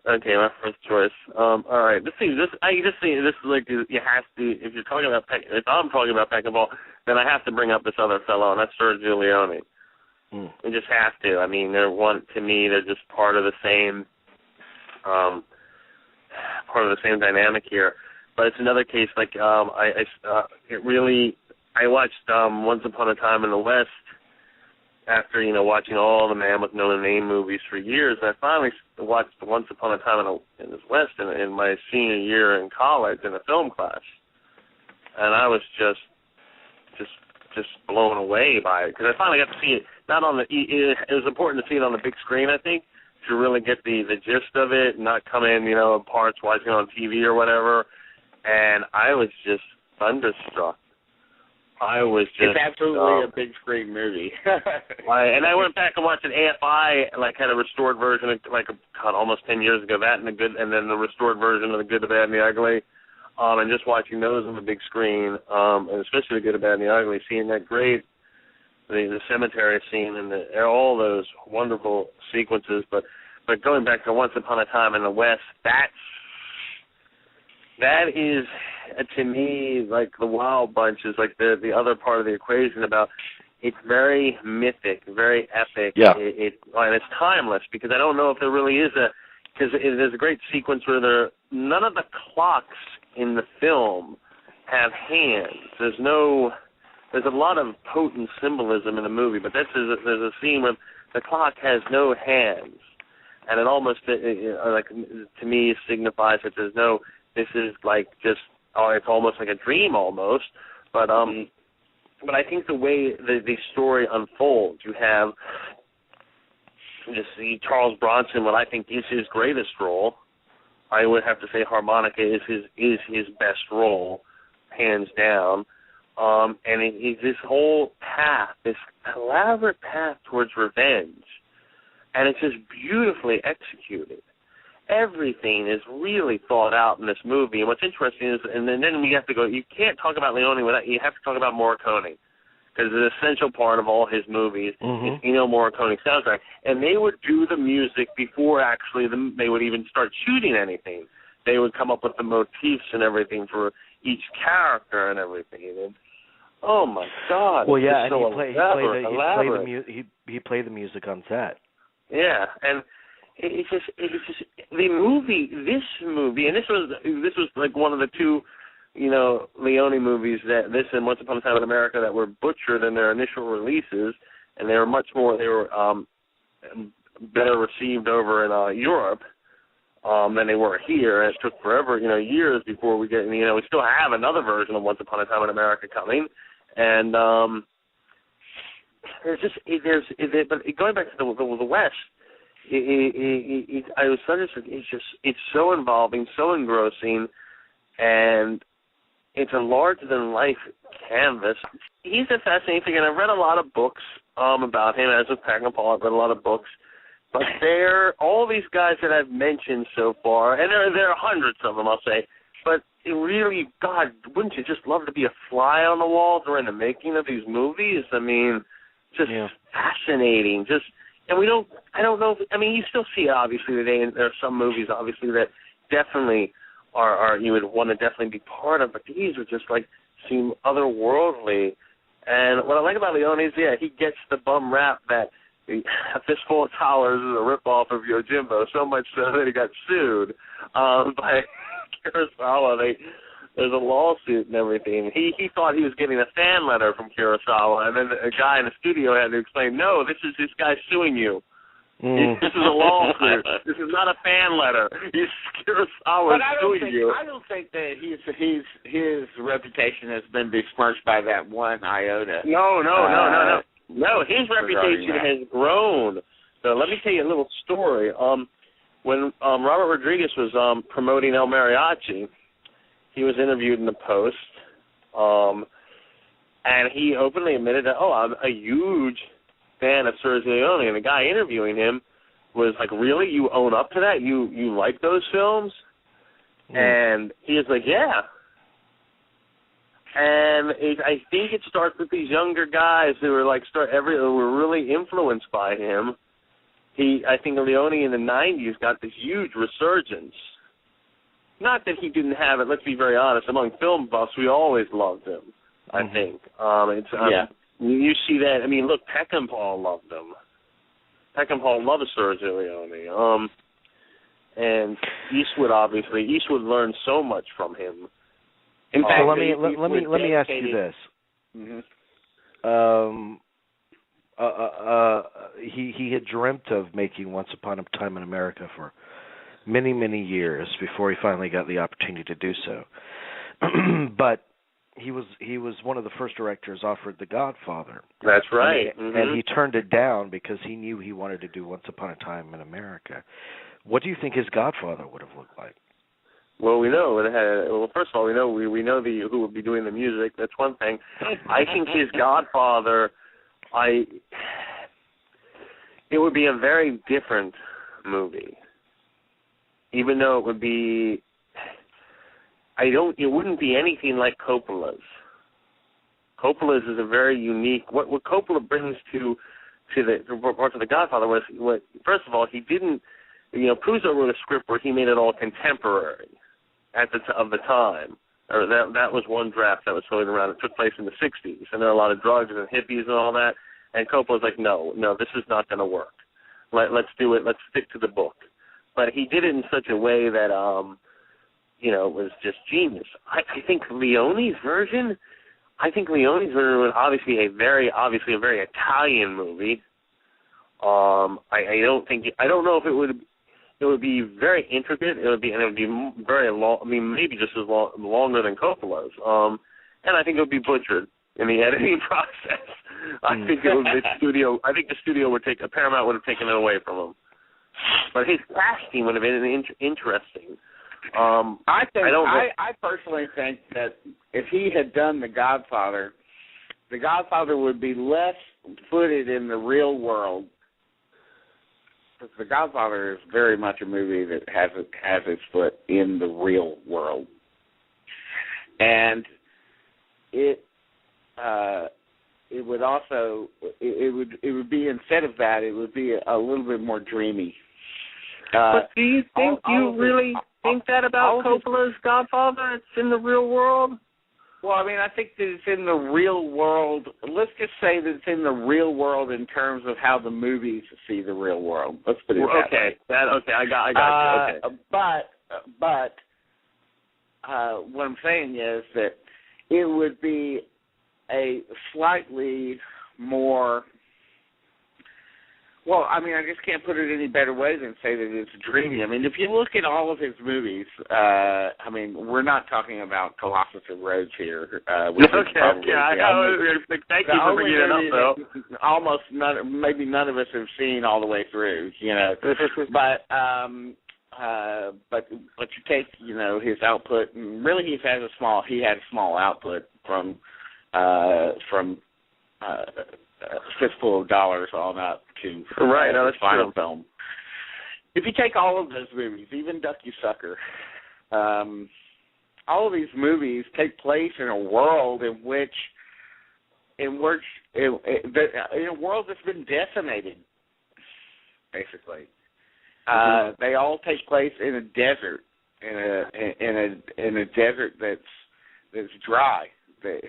Okay, my first choice. All right. I just see this is like you have to if you're talking about if I'm talking about Peckinpah, then I have to bring up this other fellow, and that's Sergio Leone. We just have to. I mean, to me, they're just part of the same dynamic here. But it's another case like I watched Once Upon a Time in the West after watching all the Man with No Name movies for years. And I finally watched Once Upon a Time in the West in my senior year in college in a film class, and I was just blown away by it because I finally got to see it. Not on the. It was important to see it on the big screen, I think, to really get the gist of it, and not come in in parts watching on TV or whatever. And I was just thunderstruck. It's absolutely a big screen movie. And I went back and watched an AFI, had a restored version, almost 10 years ago. That and then the restored version of The Good, the Bad, and the Ugly. And just watching those on the big screen, and especially The Good, the Bad, and the Ugly, seeing that great, the cemetery scene and all those wonderful sequences. But going back to Once Upon a Time in the West, that is, to me, like the Wild Bunch is like the other part of the equation about it's very mythic, very epic. Yeah. And it's timeless because I don't know if there really is because there's a great sequence where none of the clocks in the film have hands. There's a lot of potent symbolism in the movie, but there's a scene where the clock has no hands, and it almost to me signifies that there's no. This is like just, it's almost like a dream almost, but I think the way the story unfolds, you have just see Charles Bronson, what I think is his greatest role. I would have to say harmonica is his best role, hands down. And it's this whole path, this elaborate path towards revenge, and it's just beautifully executed. Everything is really thought out in this movie, and what's interesting is, and then we have to go, you can't talk about Leone without, you have to talk about Morricone, because an essential part of all his movies is Ennio Morricone soundtrack, and they would do the music before actually they would even start shooting anything. They would come up with the motifs and everything for each character and everything, and oh my God! Well, yeah, and so he played the music on set. Yeah, and it's just the movie. This movie, and this was like one of the two, Leone movies that this and Once Upon a Time in America that were butchered in their initial releases, and they were better received over in Europe than they were here. And it took forever, years before we get. We still have another version of Once Upon a Time in America coming, and but going back to the West. I was understood. It's so involving, so engrossing, and it's a larger than life canvas. He's a fascinating figure, and I've read a lot of books about him. As with Peckinpah, I've read a lot of books, but all these guys that I've mentioned so far, and there are hundreds of them, I'll say. But it really, God, wouldn't you just love to be a fly on the wall during the making of these movies? I mean, just fascinating. And I don't know you still see it obviously today, and there are some movies obviously that definitely are you would want to definitely be part of, but these are just like seem otherworldly. And what I like about Leone is, he gets the bum rap that A Fistful of Dollars is a ripoff of Yojimbo, so much so that he got sued by Kurosawa. There's a lawsuit and everything. He thought he was getting a fan letter from Kurosawa, and then a guy in the studio had to explain, no, this guy suing you. This is a lawsuit. This is not a fan letter. Kurosawa suing you. I don't think that his reputation has been besmirched by that one iota. No. No, his reputation has grown. So let me tell you a little story. When Robert Rodriguez was promoting El Mariachi, he was interviewed in the Post, and he openly admitted that, I'm a huge fan of Sergio Leone, and the guy interviewing him was like, really? You own up to that? You like those films? And he was like, yeah. And I think it starts with these younger guys who are like who were really influenced by him, I think Leone in the 90s got this huge resurgence. Not that he didn't have it, let's be very honest. Among film buffs, we always loved him, I think. You see that. I mean, look, Peckinpah loved him. Peckinpah loved Sergio Leone. And Eastwood, obviously. Eastwood learned so much from him. In fact, so let me ask you this. He had dreamt of making Once Upon a Time in America for many, many years before he finally got the opportunity to do so. But he was one of the first directors offered The Godfather. That's right. And he turned it down because he knew he wanted to do Once Upon a Time in America. What do you think his Godfather would have looked like? Well, we know it had. Well, first of all, we know who would be doing the music. That's one thing. I think his Godfather, it would be a very different movie. Even though it would be, it wouldn't be anything like Coppola's. Coppola's is a very unique. What Coppola brings to the Godfather was, first of all, he didn't. Puzo wrote a script where he made it all contemporary of the time. Or that was one draft that was floating around. It took place in the 60s, and there were a lot of drugs and hippies and all that. And Coppola's like, no, this is not going to work. Let's do it. Let's stick to the book. But he did it in such a way that, was just genius. I think Leone's version was obviously a very Italian movie. I don't know if it would be very intricate. It would be very long. I mean, maybe just as longer than Coppola's. And I think it would be butchered in the editing process. I think the studio would Paramount would have taken it away from him. But his casting would have been interesting. I personally think that if he had done The Godfather would be less footed in the real world. Because The Godfather is very much a movie that has its foot in the real world, and it would also it would be, instead of that, it would be a little bit more dreamy. But do you think think that about Coppola's Godfather? It's in the real world? Well, I mean, I think that it's in the real world. Let's just say that it's in the real world in terms of how the movies see the real world. Let's put it that way. I got you. Okay. But what I'm saying is that it would be a slightly more. Well, I mean, I just can't put it any better way than say that it's dreamy. I mean, if you look at all of his movies, I mean, we're not talking about Colossus of Rhodes here. Thank you for bringing it up, though. Almost maybe none of us have seen all the way through, But you take, his output, and really he had a small output from Fistful of Dollars on up to the final film. If you take all of those movies, even Duck You Sucker, all of these movies take place in a world in a world that's been decimated, basically. They all take place in a desert, in a desert that's dry, that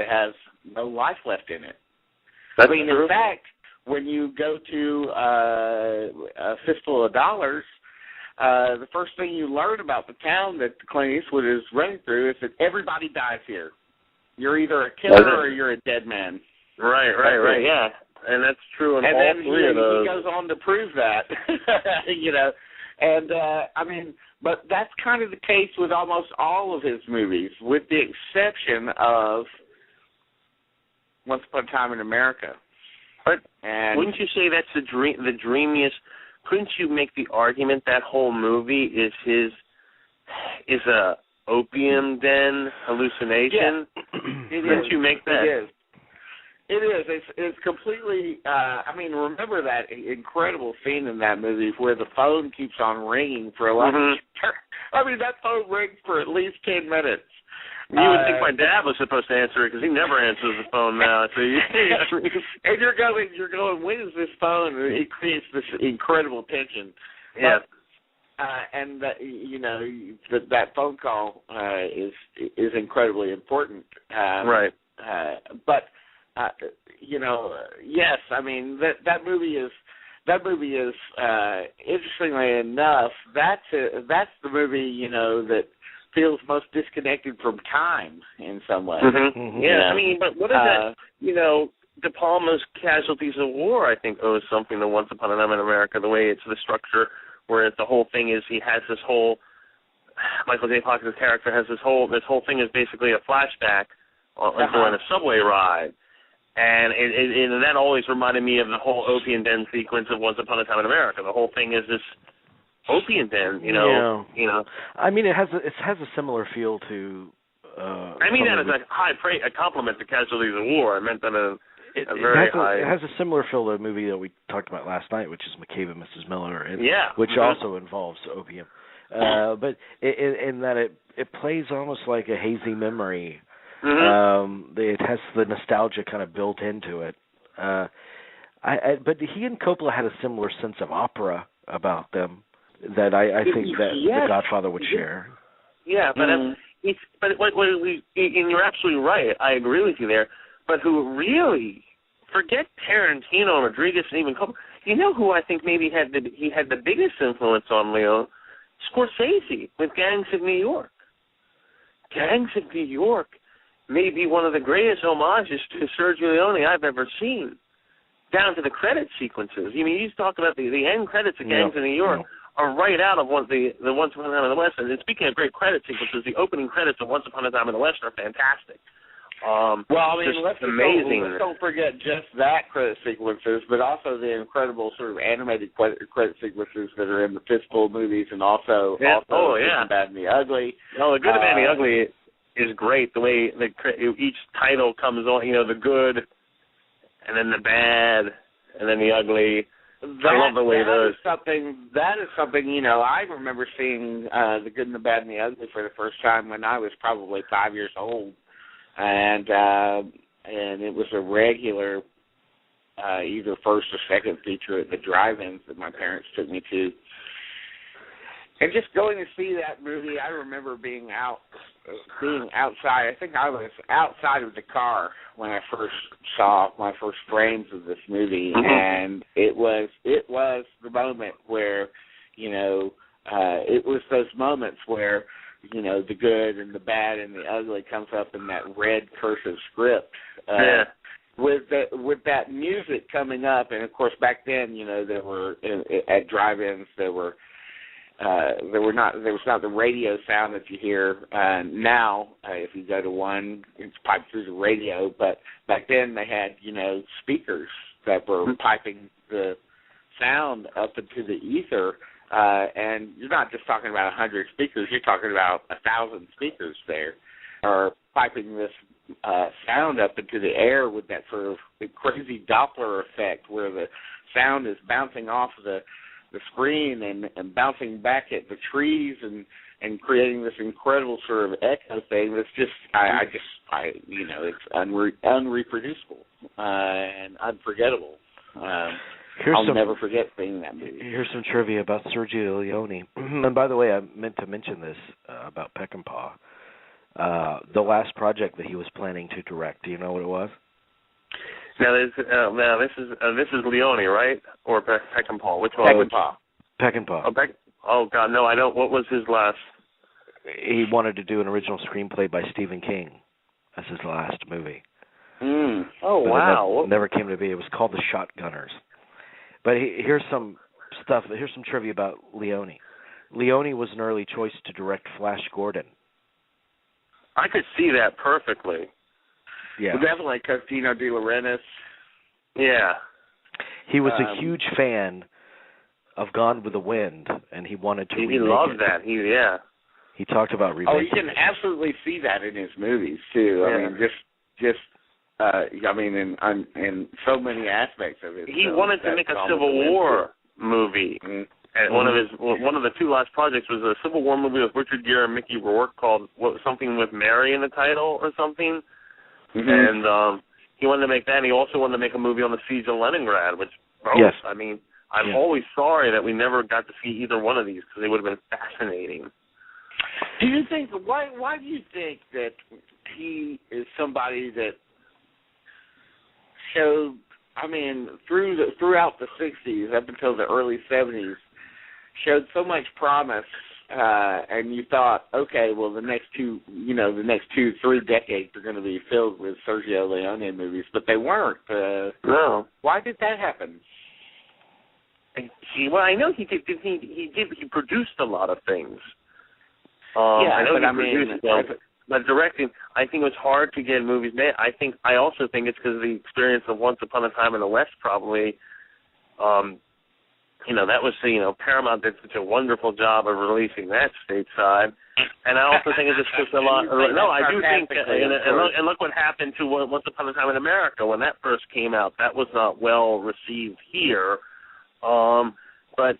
has no life left in it. That's in fact, when you go to a Fistful of Dollars, the first thing you learn about the town that Clint Eastwood is running through is that everybody dies here. You're either a killer or you're a dead man. Right, yeah. And that's true in all three of those. He goes on to prove that, And, but that's kind of the case with almost all of his movies, with the exception of Once Upon a Time in America. But wouldn't you say that's the dreamiest? Couldn't you make the argument that whole movie is a opium den hallucination? Yeah, couldn't you make that? It is. It's completely. Remember that incredible scene in that movie where the phone keeps on ringing for a lot. That phone rings for at least 10 minutes. You would think my dad was supposed to answer it because he never answers the phone now. So and you're going. When is this phone? It creates this incredible tension. Yeah. And that phone call is incredibly important. Right. But yes, I mean that movie is interestingly enough, that's the movie that feels most disconnected from time in some way. Mm-hmm. Mm-hmm. Yeah, I mean, but what is that? De Palma's Casualties of War, I think, owes something to Once Upon a Time in America. The way it's the structure, where the whole thing is he has this whole Michael J. Fox's character has this whole thing is basically a flashback during a subway ride. And that always reminded me of the whole opium den sequence of Once Upon a Time in America. The whole thing is this opium den, I mean, it has a similar feel to. I mean that as a compliment to Casualties of War. I meant that It has a similar feel to a movie that we talked about last night, which is McCabe and Mrs. Miller, which also involves opium. But in that it plays almost like a hazy memory. Mm-hmm. It has the nostalgia kind of built into it. But he and Coppola had a similar sense of opera about them that I think that The Godfather would share. Yeah, but and you're absolutely right. I agree with you there. But who really, forget Tarantino, Rodriguez, and even Coppola. You know who I think maybe he had the biggest influence on Leone? Scorsese with Gangs of New York. Gangs of New York may be one of the greatest homages to Sergio Leone I've ever seen, down to the credit sequences. I mean, you talk about the end credits of Gangs of New York are right out of the Once Upon a Time in the West. And speaking of great credit sequences, the opening credits of Once Upon a Time in the West are fantastic. Let's don't forget just that credit sequences, but also the incredible sort of animated credit sequences that are in the Fistful movies, and also Good and Bad and the Ugly. No, the Good and Bad and the Ugly is great. The way each title comes on, the good, and then the bad, and then the ugly. I love the way those. That is something. I remember seeing the Good and the Bad and the Ugly for the first time when I was probably 5 years old. And it was a regular either first or second feature at the drive-ins that my parents took me to. And just going to see that movie, I remember being outside. I think I was outside of the car when I first saw my first frames of this movie, and it was the moment where, it was those moments where, the good and the bad and the ugly comes up in that red cursive script. With that music coming up, and of course back then, there were at drive-ins there was not the radio sound that you hear now. If you go to one, it's piped through the radio, but back then they had speakers that were piping the sound up into the ether. And you're not just talking about 100 speakers, you're talking about 1,000 speakers there are piping this sound up into the air with that sort of crazy Doppler effect where the sound is bouncing off the screen and bouncing back at the trees and creating this incredible sort of echo thing that's just, it's unreproducible and unforgettable. I'll never forget seeing that movie. Here's some trivia about Sergio Leone. And by the way, I meant to mention this about Peckinpah. The last project that he was planning to direct, do you know what it was? Now this is Leone, right? Or Peckinpah? Which one? Peckinpah. Oh God, no, I don't. What was his last? He wanted to do an original screenplay by Stephen King as his last movie. Oh, but wow! It never came to be. It was called The Shotgunners. But here's some stuff. Here's some trivia about Leone. Leone was an early choice to direct Flash Gordon. I could see that perfectly. Yeah, well, definitely Costino de Laurentiis. Yeah, he was a huge fan of Gone with the Wind, and he wanted to. He loved that. He talked about remaking. Oh, you can absolutely see that in his movies too. Yeah. I mean, just. In so many aspects of it. He wanted to make a Civil War movie. And one of the two last projects was a Civil War movie with Richard Gere and Mickey Rourke called something with Mary in the title or something. And he wanted to make that. And he also wanted to make a movie on the siege of Leningrad, which yes. I mean, I'm always sorry that we never got to see either one of these because they would have been fascinating. Do you think why do you think that he is somebody that showed, I mean, throughout the 60s up until the early 70s, showed so much promise, and you thought, okay, well, the next 2-3 decades are going to be filled with Sergio Leone movies, but they weren't. No. Why did that happen? Well, I know he did. He produced a lot of things. I know but produced them, but directing, I think it was hard to get movies made. I also think it's because of the experience of Once Upon a Time in the West, probably. That was, Paramount did such a wonderful job of releasing that stateside. And I also think it's just a lot. No, I do think, and look what happened to Once Upon a Time in America when that first came out. That was not well received here. But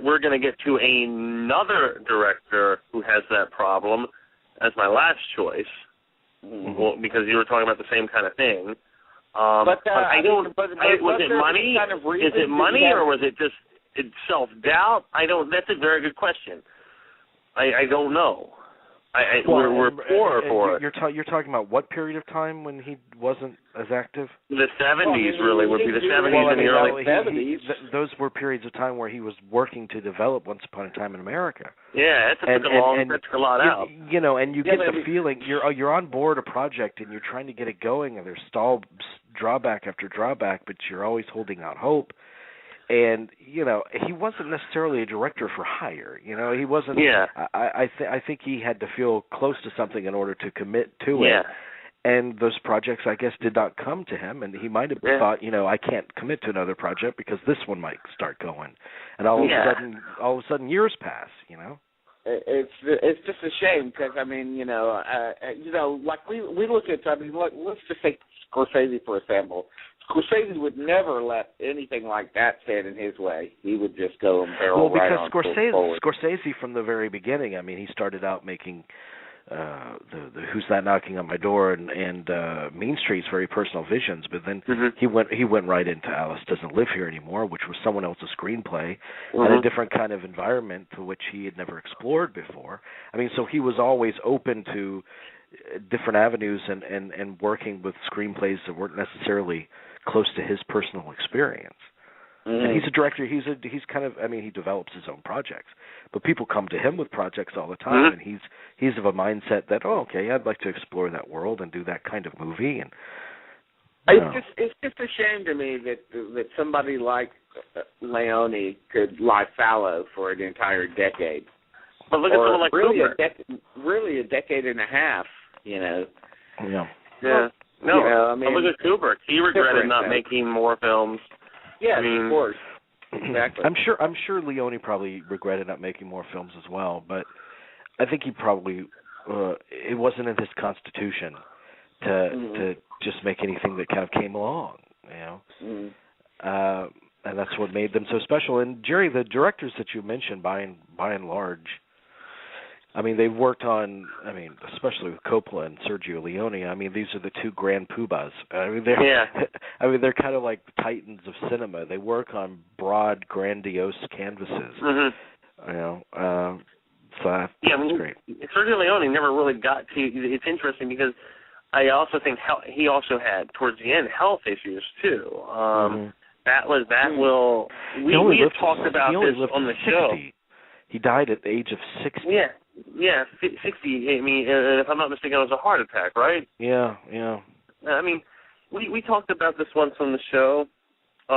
we're going to get to another director who has that problem as my last choice, because you were talking about the same kind of thing. But I don't. Was it money? Is it money, or was it just self-doubt? That's a very good question. I don't know. We're poor for it. You're talking about what period of time when he wasn't as active? The 70s really would be the 70s and the early 70s. Those were periods of time where he was working to develop Once Upon a Time in America. Yeah, that took a lot out. And you get the feeling you're on board a project and you're trying to get it going, and there's drawback after drawback, but you're always holding out hope. And he wasn't necessarily a director for hire. He wasn't. Yeah. I think he had to feel close to something in order to commit to it. Yeah. And those projects, I guess, did not come to him, and he might have thought, I can't commit to another project because this one might start going. And all of a sudden, years pass. It's just a shame because like we look at, let's just take Scorsese for example. Scorsese would never let anything like that stand in his way. He would just go and barrel right on forward. Scorsese from the very beginning, he started out making the Who's That Knocking on My Door and Mean Streets, very personal visions, but then he went right into Alice Doesn't Live Here Anymore, which was someone else's screenplay and a different kind of environment to which he had never explored before. So he was always open to different avenues and working with screenplays that weren't necessarily close to his personal experience. And he's a director. He's kind of. He develops his own projects, but people come to him with projects all the time, and he's of a mindset that I'd like to explore that world and do that kind of movie. And it's just a shame to me that somebody like Leone could lie fallow for an entire decade. But look at someone like Kubrick. Really a decade and a half. Yeah. Yeah. But look at Kubrick. He regretted not making more films. Yeah, of course. Exactly. I'm sure Leone probably regretted not making more films as well, but I think he probably it wasn't in his constitution to just make anything that kind of came along, and that's what made them so special. And Jerry, the directors that you mentioned, by and large, they've worked on, especially with Coppola and Sergio Leone. These are the two grand poobahs. They're kind of like the titans of cinema. They work on broad, grandiose canvases. So that's great. Sergio Leone never really got to. It's interesting because I also think he also had towards the end health issues too. We had talked about this on the show. He died at the age of 60. Yeah, 60. If I'm not mistaken, it was a heart attack, right? Yeah. We talked about this once on the show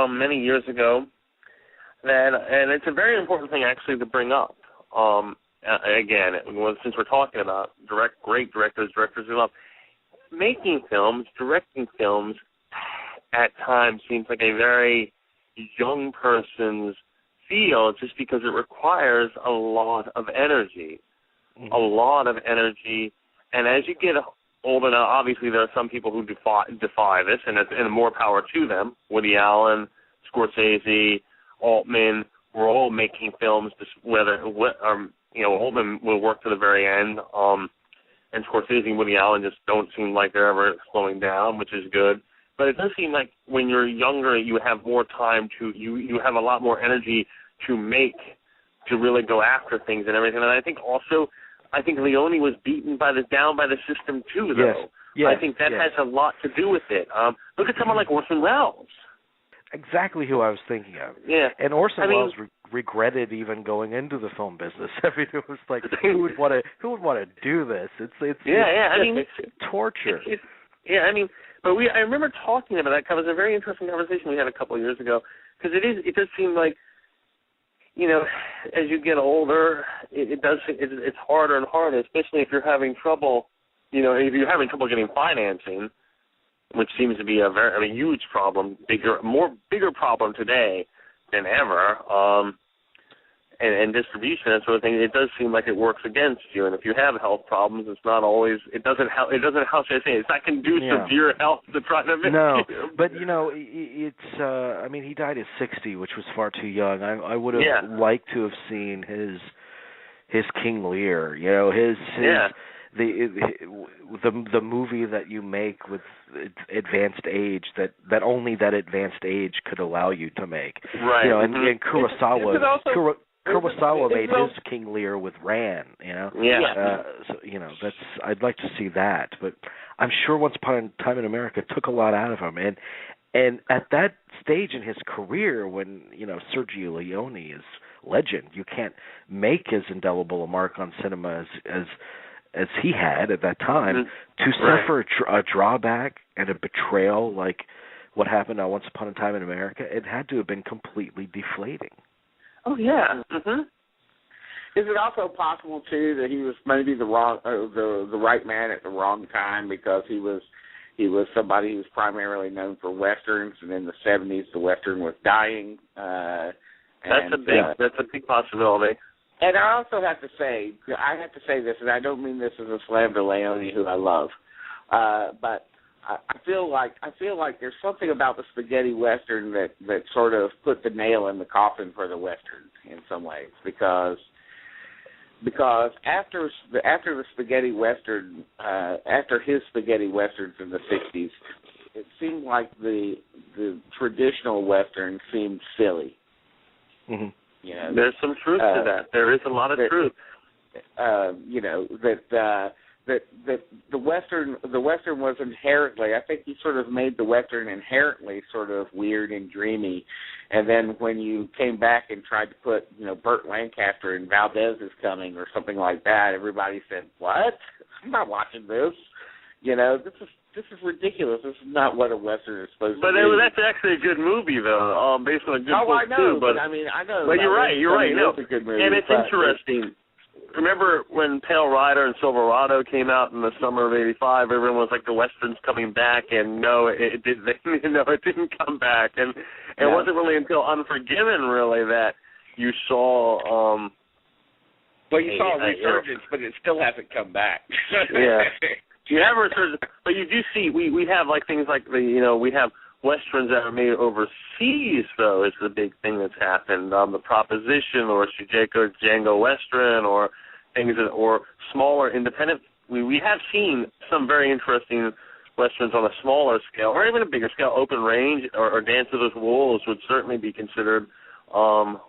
many years ago, and it's a very important thing actually to bring up. Again, since we're talking about great directors we love, making films, directing films, at times seems like a very young person's field, just because it requires a lot of energy. A lot of energy, and as you get older, now obviously there are some people who defy this, and more power to them. Woody Allen, Scorsese, Altman were all making films. Altman will work to the very end. And Scorsese and Woody Allen just don't seem like they're ever slowing down, which is good. But it does seem like when you're younger, you have more time you have a lot more energy to really go after things and everything. And I think Leone was beaten down by the system too, though. Yes. I think that has a lot to do with it. Look at someone like Orson Welles. Exactly who I was thinking of. Yeah. And Orson Welles regretted even going into the film business. I mean, it was like, who would want to do this? It's torture. But I remember talking about that. It was a very interesting conversation we had a couple of years ago, because it does seem like, as you get older, it's harder and harder, especially if you're having trouble, if you're having trouble getting financing, which seems to be a huge problem, bigger problem today than ever, and distribution, that sort of thing. It does seem like it works against you, and if you have health problems, it's not always. It doesn't help. How should I say? It's not conducive to your health to try to make No, you. but it's. He died at 60, which was far too young. I would have liked to have seen his King Lear. The movie that you make with advanced age that only that advanced age could allow you to make. Right. And Kurosawa made his King Lear with Ran, Yeah. That's I'd like to see that, but I'm sure Once Upon a Time in America took a lot out of him, and at that stage in his career when, Sergio Leone is legend, you can't make as indelible a mark on cinema as he had at that time, to suffer a drawback and a betrayal like what happened on Once Upon a Time in America, it had to have been completely deflating. Oh yeah. Mm-hmm. Is it also possible too that he was maybe the right man at the wrong time, because he was somebody who was primarily known for westerns, and in the 70s the western was dying. That's a big possibility. And I also have to say this, and I don't mean this as a slam to Leone, who I love, but I feel like there's something about the spaghetti western that sort of put the nail in the coffin for the western in some ways, because after the spaghetti western, after his spaghetti westerns in the 60s, it seemed like the traditional western seemed silly. Mm-hmm. There's some truth to that. There is a lot of truth. That the western was inherently, I think he sort of made the western inherently sort of weird and dreamy, and then when you came back and tried to put Burt Lancaster and Valdez is Coming or something like that, everybody said, "What? I'm not watching this. This is ridiculous. This is not what a western is supposed to be." But that's actually a good movie, though, based on a good book, I know, too. But I know. But you're right. It's a good movie, and it's interesting. Remember when Pale Rider and Silverado came out in the summer of '85? Everyone was like, the western's coming back, and no, it didn't. It didn't come back, and it wasn't really until Unforgiven, really, that you saw. You saw a resurgence, but it still hasn't come back. Yeah. You have a resurgence, but you do see we have like things like we have westerns that are made overseas, though, is the big thing that's happened. The Proposition or Django Western or things or smaller independent. We have seen some very interesting westerns on a smaller scale or even a bigger scale. Open Range or Dance of the Wolves would certainly be considered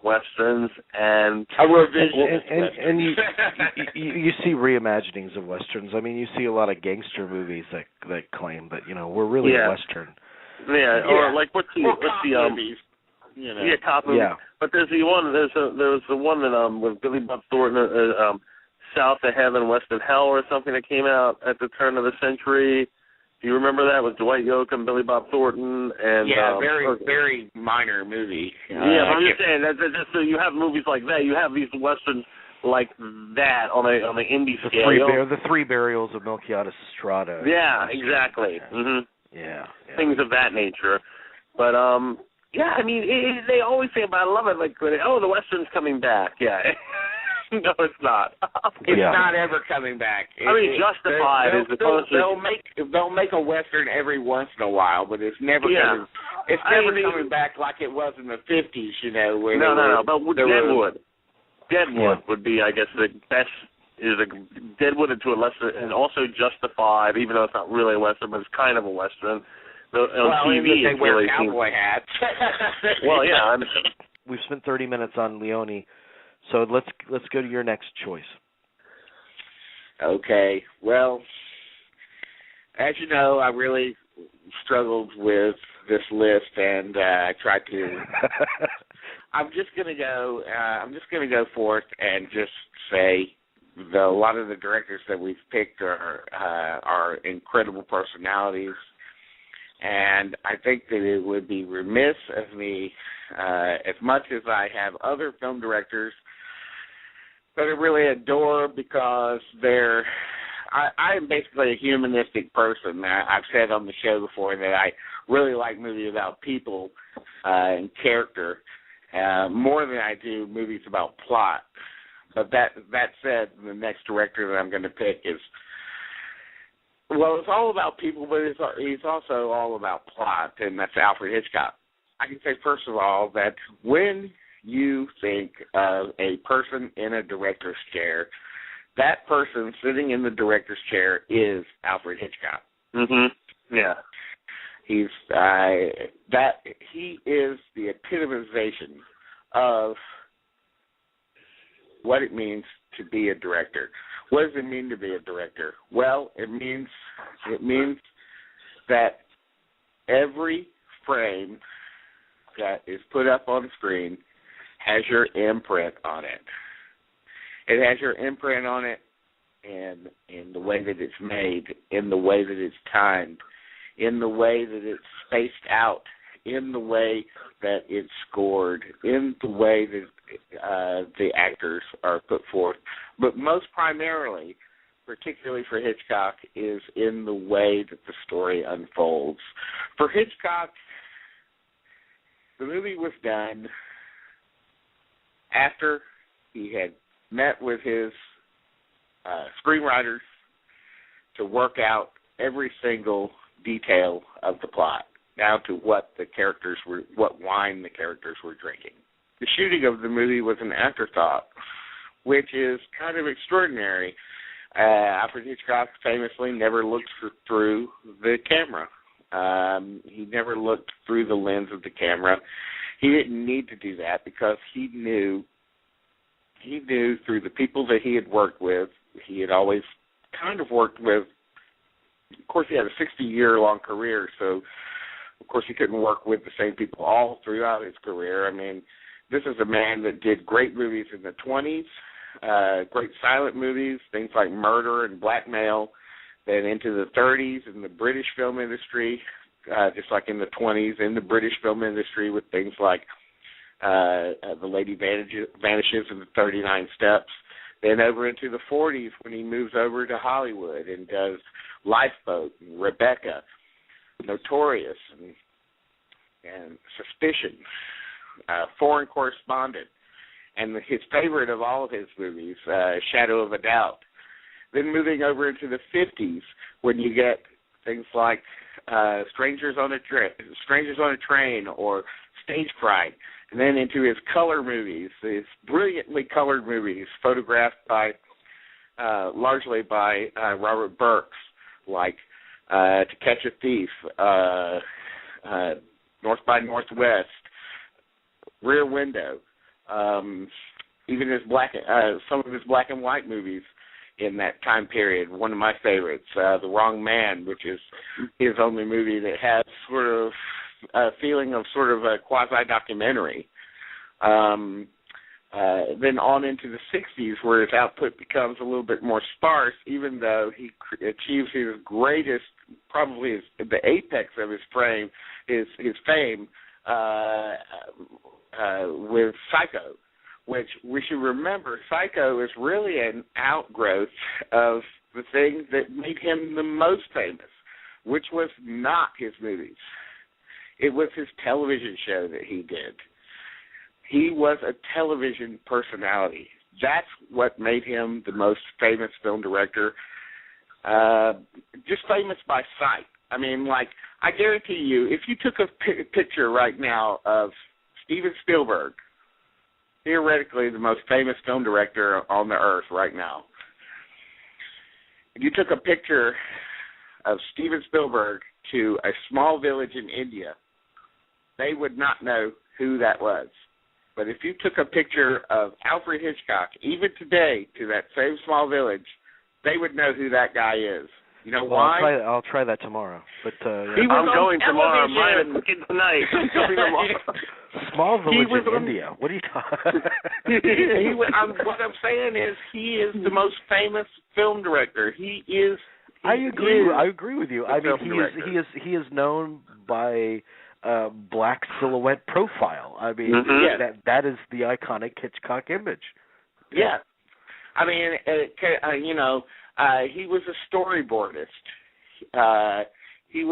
westerns, and a revision. And you see reimaginings of westerns. I mean, you see a lot of gangster movies that claim that we're really a western. Yeah, or like what's the movies? Cop movies. Yeah. But there's the one that with Billy Bob Thornton, South of Heaven, West of Hell, or something that came out at the turn of the century. Do you remember that with Dwight Yoakam, Billy Bob Thornton, and very minor movie. I'm just saying that so you have movies like that. You have these westerns like that on the indie scale. The Three Burials of Melquiades Estrada. Yeah, exactly. Mm-hmm. Yeah. Things of that nature. But I mean, they always say about, I love it, like, the western's coming back. Yeah. No, it's not. It's not ever coming back. Justified is supposed to. They'll make a Western every once in a while, but it's never coming. It's never coming back like it was in the 50s, you know. Where no. But Deadwood would be, I guess, the best. Is a Deadwood to a lesser, and also Justified, even though it's not really a Western, but it's kind of a Western. On TV, they wear cowboy hats. Well, yeah. We've spent 30 minutes on Leone, so let's go to your next choice. Okay. Well, as you know, I really struggled with this list, and I tried to. I'm just gonna go forth and just say a lot of the directors that we've picked are incredible personalities. And I think that it would be remiss of me, as much as I have other film directors that I really adore because I am basically a humanistic person. I've said on the show before that I really like movies about people and character more than I do movies about plot. But that said, the next director that I'm going to pick is, well, it's all about people, but he's also all about plot, and that's Alfred Hitchcock. I can say, first of all, that when you think of a person in a director's chair, that person sitting in the director's chair is Alfred Hitchcock. Mm-hmm. Yeah. He is the epitomization of what it means to be a director. What does it mean to be a director? Well, it means that every frame that is put up on screen has your imprint on it. It has your imprint on it in the way that it's made, in the way that it's timed, in the way that it's spaced out, in the way that it's scored, in the way that the actors are put forth. But most primarily, particularly for Hitchcock, is in the way that the story unfolds. For Hitchcock, the movie was done after he had met with his screenwriters to work out every single detail of the plot, down to what wine the characters were drinking. The shooting of the movie was an afterthought, which is kind of extraordinary. Alfred Hitchcock famously never looked through the camera. He never looked through the lens of the camera. He didn't need to do that because he knew through the people that he had worked with, he had always kind of worked with. Of course, he had a 60-year-long career, so of course he couldn't work with the same people all throughout his career. I mean, this is a man that did great movies in the 20s, great silent movies, things like Murder and Blackmail, then into the 30s in the British film industry, just like in the 20s in the British film industry with things like The Lady Vanishes and the 39 Steps, then over into the 40s when he moves over to Hollywood and does Lifeboat and Rebecca, Notorious and Suspicion, Foreign Correspondent, and his favorite of all of his movies, Shadow of a Doubt. Then moving over into the 50s when you get things like Strangers on a Train or Stage Fright, and then into his color movies, his brilliantly colored movies photographed largely by Robert Burks, like To Catch a Thief, North by Northwest, Rear Window, even some of his black and white movies in that time period. One of my favorites, The Wrong Man, which is his only movie that has sort of a feeling of sort of a quasi-documentary. Then on into the 60s, where his output becomes a little bit more sparse, even though he achieves his greatest, probably the apex of his fame, with Psycho, which we should remember, Psycho is really an outgrowth of the thing that made him the most famous, which was not his movies. It was his television show that he did. He was a television personality. that's what made him the most famous film director, just famous by sight. I mean, like, I guarantee you, if you took a picture right now of Steven Spielberg, theoretically the most famous film director on the earth right now, if you took a picture of Steven Spielberg to a small village in India, they would not know who that was. But if you took a picture of Alfred Hitchcock, even today, to that same small village, they would know who that guy is. You know why? I'll try that tomorrow. But I'm going tomorrow. Mine is tonight. Small village in India. What are you talking? What I'm saying is, he is the most famous film director. I agree with you. I mean, he is known by black silhouette profile. I mean, that is the iconic Hitchcock image. Yeah. I mean, he was a storyboardist. He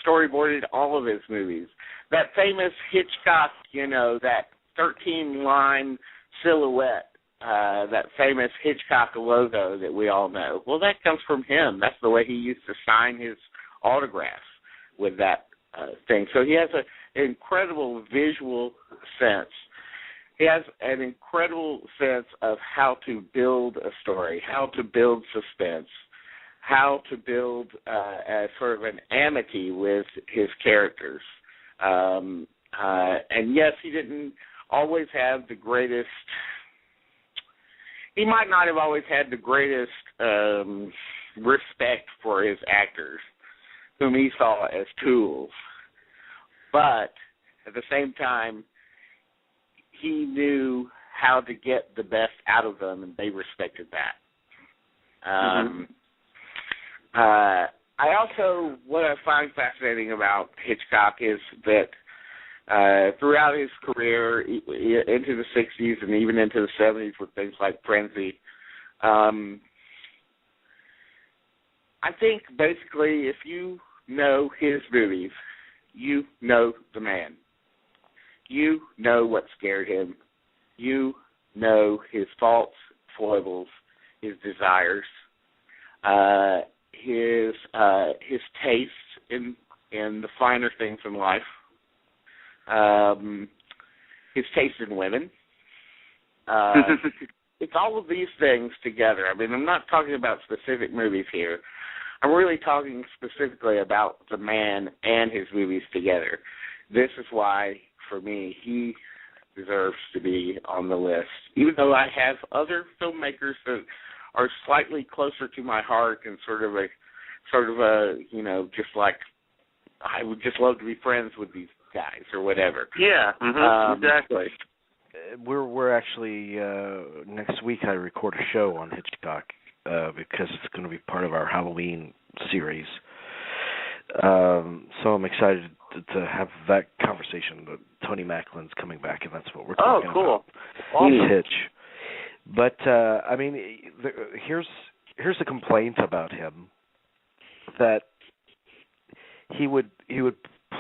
storyboarded all of his movies. That famous Hitchcock, that 13-line silhouette, that famous Hitchcock logo that we all know. Well, that comes from him. That's the way he used to sign his autographs with that thing. So he has an incredible visual sense. He has an incredible sense of how to build a story, how to build suspense, how to build a sort of an amity with his characters. And yes, he didn't always have the greatest. He might not have always had the greatest respect for his actors, whom he saw as tools. But at the same time, he knew how to get the best out of them, and they respected that. What I find fascinating about Hitchcock is that throughout his career, into the 60s and even into the 70s with things like Frenzy, I think basically if you know his movies, you know the man. You know what scared him. You know his faults, foibles, his desires, his tastes in the finer things in life, his taste in women. It's all of these things together. I mean, I'm not talking about specific movies here. I'm really talking specifically about the man and his movies together. This is why, for me, he deserves to be on the list. Even though I have other filmmakers that are slightly closer to my heart and sort of a, just like I would just love to be friends with these guys or whatever. Yeah, exactly. We're actually next week I record a show on Hitchcock because it's going to be part of our Halloween series. So I'm excited to have that conversation. But Tony Macklin's coming back, and that's what we're talking about. Awesome. Hitch. But I mean, here's the complaint about him, that he would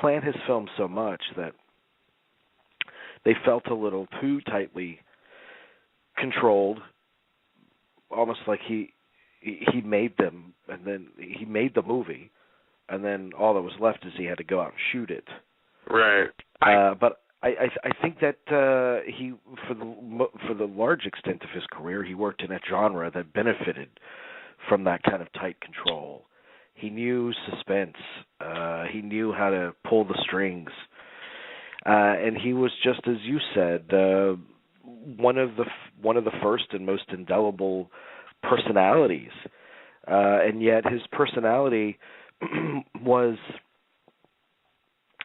plan his film so much that they felt a little too tightly controlled, almost like he made them, and then he made the movie, and then all that was left is he had to go out and shoot it. Right. But I think that he, for the large extent of his career, he worked in a genre that benefited from that kind of tight control. He knew suspense. He knew how to pull the strings. And he was, just as you said, one of the first and most indelible personalities. And yet his personality was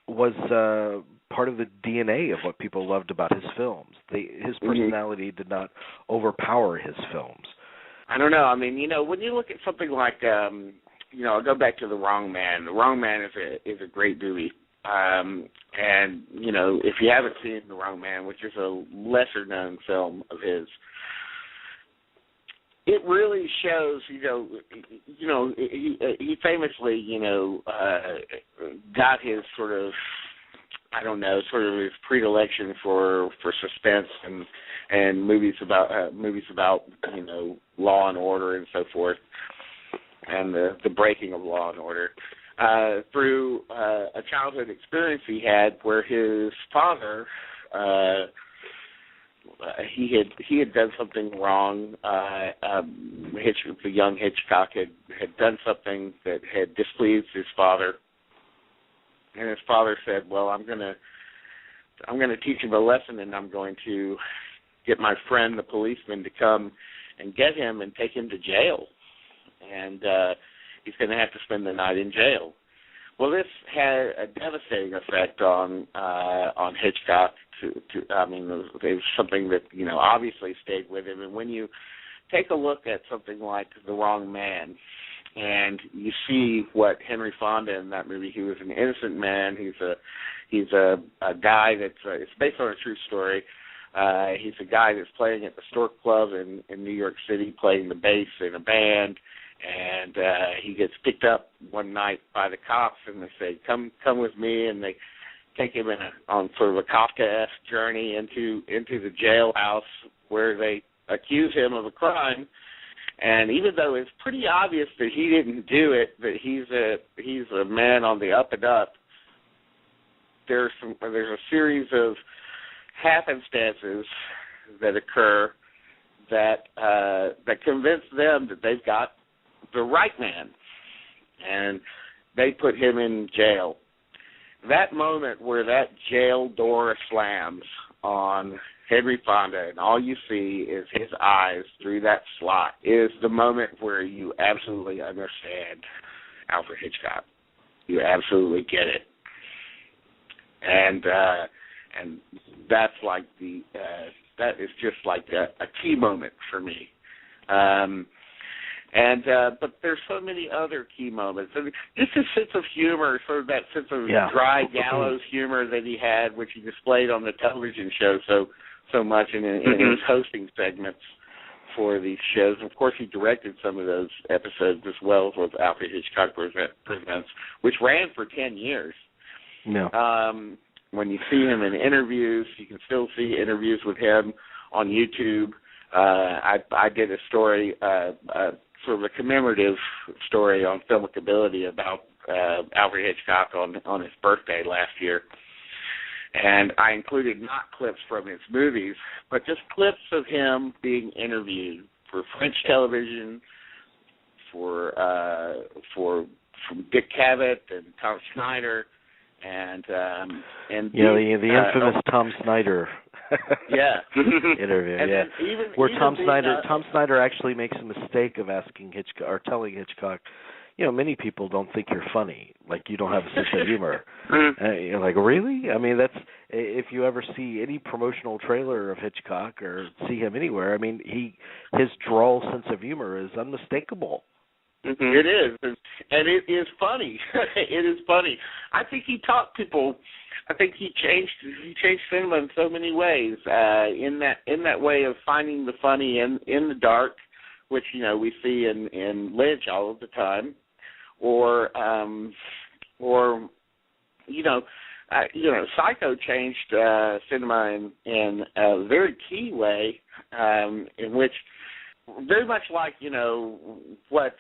part of the DNA of what people loved about his films. His personality did not overpower his films. I don't know. I mean, when you look at something like, I'll go back to The Wrong Man. The Wrong Man is a great movie. And, if you haven't seen The Wrong Man, which is a lesser-known film of his, it really shows, he famously, got his sort of I don't know, sort of his predilection for suspense and movies about law and order and so forth, and the breaking of law and order through a childhood experience he had where his father he had done something wrong. The young Hitchcock had done something that had displeased his father. And his father said, "Well, I'm gonna teach him a lesson, and I'm going to get my friend, the policeman, to come and get him and take him to jail. And he's going to have to spend the night in jail." Well, this had a devastating effect on Hitchcock. It was something that obviously stayed with him. And when you take a look at something like The Wrong Man, and you see what Henry Fonda in that movie, he was an innocent man. He's a guy it's based on a true story. He's a guy that's playing at the Stork Club in New York City, playing the bass in a band, and he gets picked up one night by the cops, and they say, "Come with me," and they take him on sort of a Kafkaesque journey into the jailhouse where they accuse him of a crime. And even though it's pretty obvious that he didn't do it, that he's a man on the up and up, there's a series of happenstances that occur that convince them that they've got the right man, and they put him in jail. That moment where that jail door slams on Henry Fonda, and all you see is his eyes through that slot, is the moment where you absolutely understand Alfred Hitchcock. You absolutely get it, and that's like that is just like a key moment for me. But there's so many other key moments. I mean, just his sense of humor, sort of that sense of dry gallows humor that he had, which he displayed on the television show so much in his hosting segments for these shows. Of course, he directed some of those episodes as well with Alfred Hitchcock Presents, which ran for 10 years. Yeah. When you see him in interviews, you can still see interviews with him on YouTube. I did a story, sort of a commemorative story on Filmicability about Alfred Hitchcock on his birthday last year. And I included not clips from his movies, but just clips of him being interviewed for French television, from Dick Cavett and Tom Snyder, and the infamous Tom Snyder interview. And where Tom Snyder actually makes a mistake of asking Hitchcock or telling Hitchcock, many people don't think you're funny, like you don't have a sense of humor. You're like, really? I mean, that's, if you ever see any promotional trailer of Hitchcock or see him anywhere, I mean, his droll sense of humor is unmistakable. Mm-hmm. It is, and it is funny. It is funny. I think he taught people. I think he changed cinema in so many ways. In that way of finding the funny in the dark, which we see in Lynch all of the time, or Psycho changed cinema in a very key way, in which, very much like what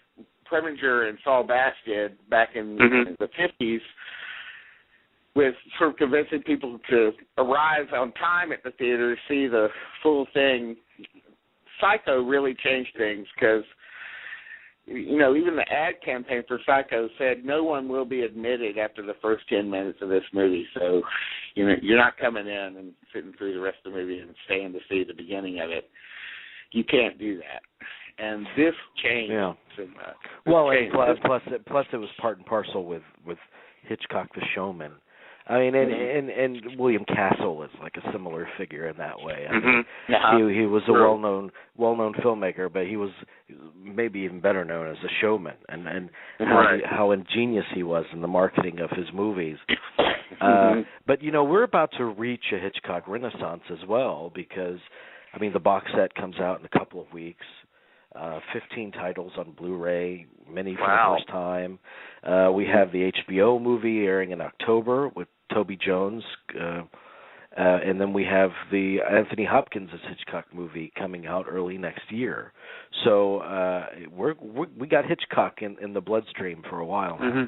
Preminger and Saul Bass did back in the 50s, with sort of convincing people to arrive on time at the theater to see the full thing. Psycho really changed things because, even the ad campaign for Psycho said no one will be admitted after the first 10 minutes of this movie. So, you're not coming in and sitting through the rest of the movie and staying to see the beginning of it. You can't do that. And this changed. Yeah. Plus it was part and parcel with Hitchcock the Showman. I mean, and William Castle is like a similar figure in that way. I mean, he was a well-known filmmaker, but he was maybe even better known as a showman, and how ingenious he was in the marketing of his movies. But we're about to reach a Hitchcock renaissance as well, because the box set comes out in a couple of weeks. 15 titles on Blu-ray, many for the first time. We have the HBO movie airing in October with Toby Jones, and then we have the Anthony Hopkins' Hitchcock movie coming out early next year. So we got Hitchcock in the bloodstream for a while now. Mm-hmm.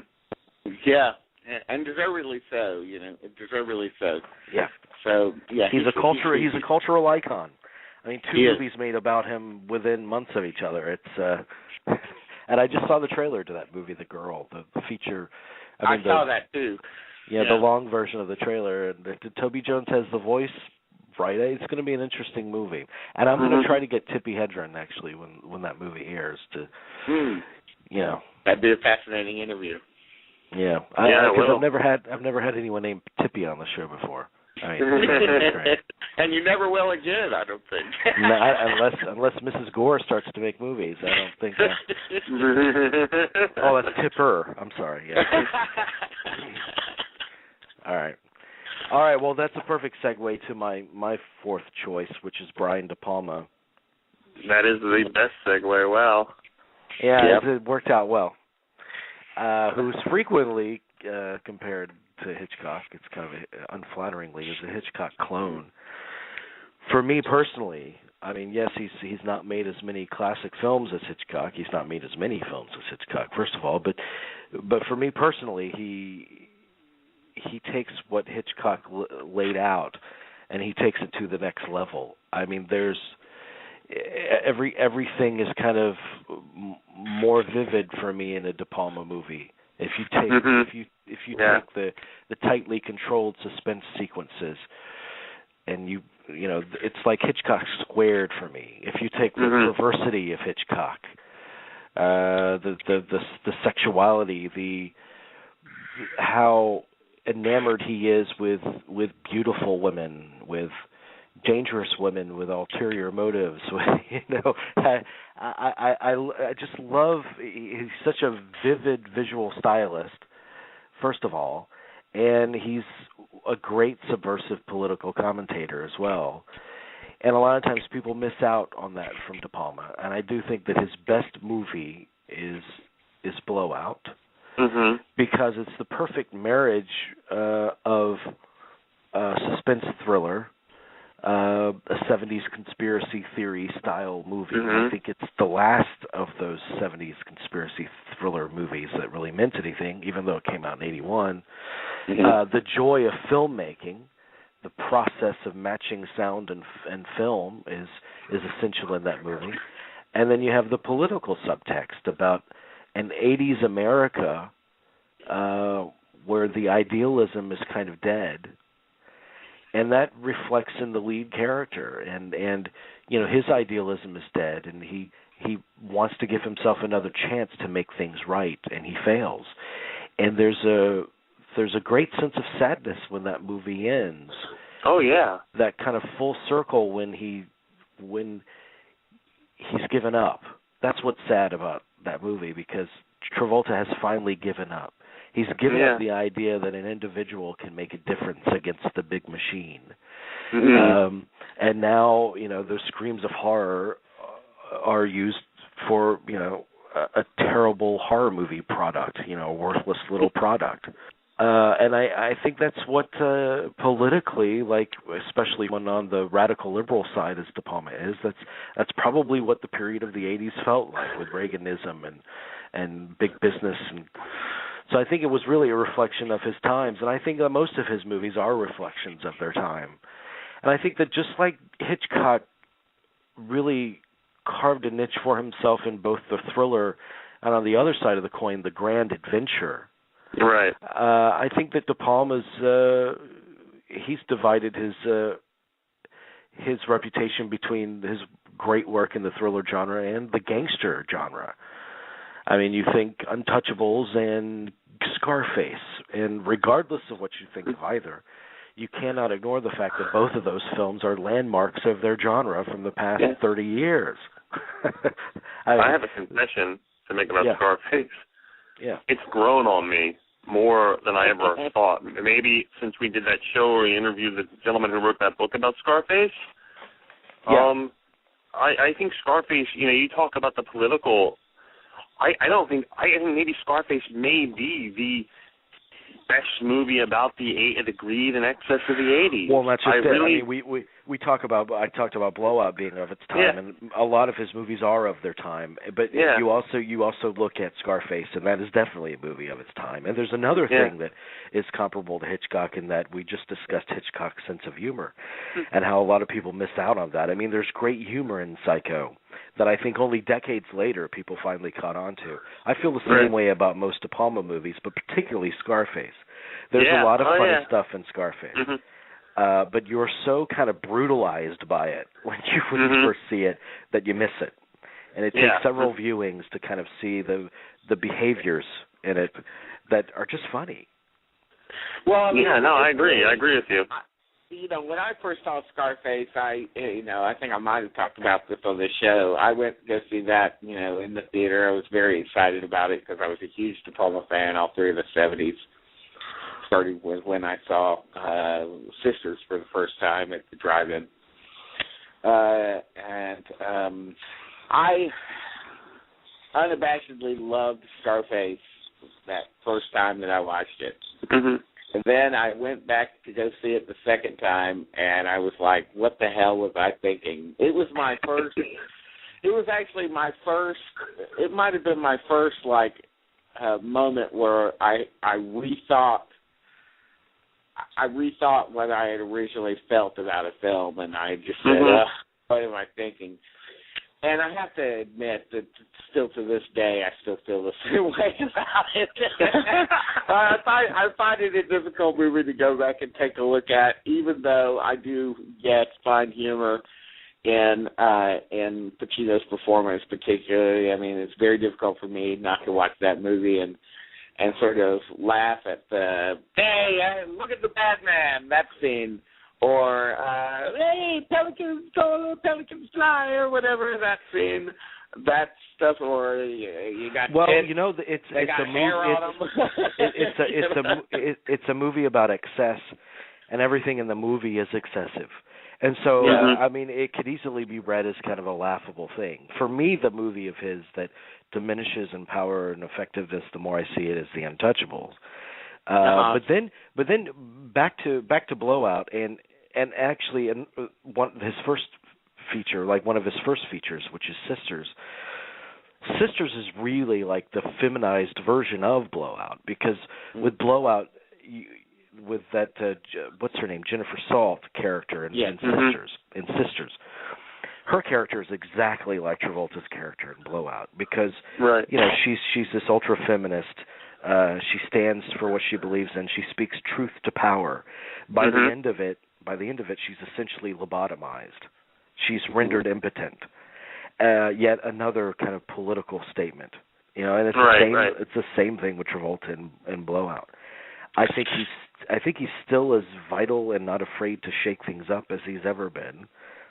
Yeah, and deservedly so. You know, deservedly so. Yeah. So yeah, he's a cultural icon. I mean, two movies made about him within months of each other. It's and I just saw the trailer to that movie, The Girl, the feature. I saw that too. Yeah, the long version of the trailer. And Toby Jones has the voice, right? It's going to be an interesting movie. And I'm going to try to get Tippi Hedren actually when that movie airs to, you know. That'd be a fascinating interview. Yeah, because I've never had anyone named Tippi on the show before. I mean, and you never will again, I don't think. No, unless Mrs. Gore starts to make movies, I don't think. Oh, that's Tipper. I'm sorry. Yeah. All right. Well, that's a perfect segue to my fourth choice, which is Brian De Palma. That is the best segue. Wow. Yeah, it worked out well. Who's frequently compared to Hitchcock, it's kind of unflatteringly, is a Hitchcock clone. For me personally, I mean, yes, he's not made as many classic films as Hitchcock. He's not made as many films as Hitchcock, first of all. But for me personally, he takes what Hitchcock laid out, and he takes it to the next level. I mean, there's everything is kind of more vivid for me in a De Palma movie. If you take if you take the tightly controlled suspense sequences, and you know, it's like Hitchcock squared for me. If you take the perversity of Hitchcock, the sexuality, how enamored he is with beautiful women, with dangerous women, with ulterior motives. You know, I just love. He's such a vivid visual stylist, first of all, and he's a great subversive political commentator as well. And a lot of times people miss out on that from De Palma, and I do think that his best movie is Blowout. Because it's the perfect marriage of a suspense thriller, a 70s conspiracy theory style movie. I think it's the last of those 70s conspiracy thriller movies that really meant anything, even though it came out in 81. The joy of filmmaking, the process of matching sound and film is essential in that movie. And then you have the political subtext about an 80s America where the idealism is kind of dead, and that reflects in the lead character. And you know, his idealism is dead, and he wants to give himself another chance to make things right, and he fails. And there's a great sense of sadness when that movie ends. Oh yeah, that kind of full circle when he's given up. That's what's sad about that movie, because Travolta has finally given up. He's given up the idea that an individual can make a difference against the big machine. And now, you know, those screams of horror are used for, you know, a terrible horror movie product, you know, a worthless little product. And I think that's what politically, like, especially when on the radical liberal side as De Palma is, that's probably what the period of the 80s felt like with Reaganism and big business. And so I think it was really a reflection of his times, and I think that most of his movies are reflections of their time. And I think that just like Hitchcock really carved a niche for himself in both the thriller and, on the other side of the coin, the grand adventure. Right. I think that De Palma's he's divided his reputation between his great work in the thriller genre and the gangster genre. I mean, you think Untouchables and Scarface, and regardless of what you think of either, you cannot ignore the fact that both of those films are landmarks of their genre from the past 30 years. I have a confession to make about Scarface. Yeah. It's grown on me more than I ever thought. Maybe since we did that show where we interviewed the gentleman who wrote that book about Scarface. Yeah. I think Scarface, you know, you talk about the political... I think maybe Scarface may be best movie about the greed and excess of the 80s. Well, that's just it. Really, I mean, I talked about Blowout being of its time, and a lot of his movies are of their time. But you also look at Scarface, and that is definitely a movie of its time. And there's another thing that is comparable to Hitchcock in that we just discussed Hitchcock's sense of humor, and how a lot of people miss out on that. I mean, there's great humor in Psycho that I think only decades later people finally caught on to. I feel the same way about most De Palma movies, but particularly Scarface. There's a lot of funny stuff in Scarface. But you're so kind of brutalized by it when you first see it that you miss it. And it takes several viewings to kind of see the behaviors in it that are just funny. Well, I mean, I agree. I agree with you. When I first saw Scarface, I think I might have talked about this on this show. I went to go see that, in the theater. I was very excited about it because I was a huge De Palma fan all through the 70s. Starting with when I saw Sisters for the first time at the drive-in. I unabashedly loved Scarface that first time that I watched it. And then I went back to go see it the second time, and I was like, what the hell was I thinking? It was my first, it might have been my first, moment where I rethought what I had originally felt about a film, and I just said, what am I thinking? And I have to admit that still to this day, I still feel the same way about it. I find it a difficult movie to go back and take a look at, even though I do, find humor in Pacino's performance particularly. I mean, it's very difficult for me not to watch that movie and sort of laugh at the, hey, look at the Batman, that scene. Or, hey, pelicans fly, or whatever, that scene, that stuff, or you got kids, it's a movie about excess, and everything in the movie is excessive. And so, I mean, it could easily be read as kind of a laughable thing. For me, the movie of his that diminishes in power and effectiveness the more I see it is The Untouchables. But then back to Blowout, and actually, one of his first features, which is Sisters. Sisters is really like the feminized version of Blowout, because with Blowout, with that what's her name, Jennifer Salt character in Sisters, her character is exactly like Travolta's character in Blowout, because she's this ultra feminist. She stands for what she believes in. She speaks truth to power. By the end of it, she's essentially lobotomized. She's rendered impotent. Yet another kind of political statement, and it's it's the same thing with Travolta in Blowout. I think he's still as vital and not afraid to shake things up as he's ever been,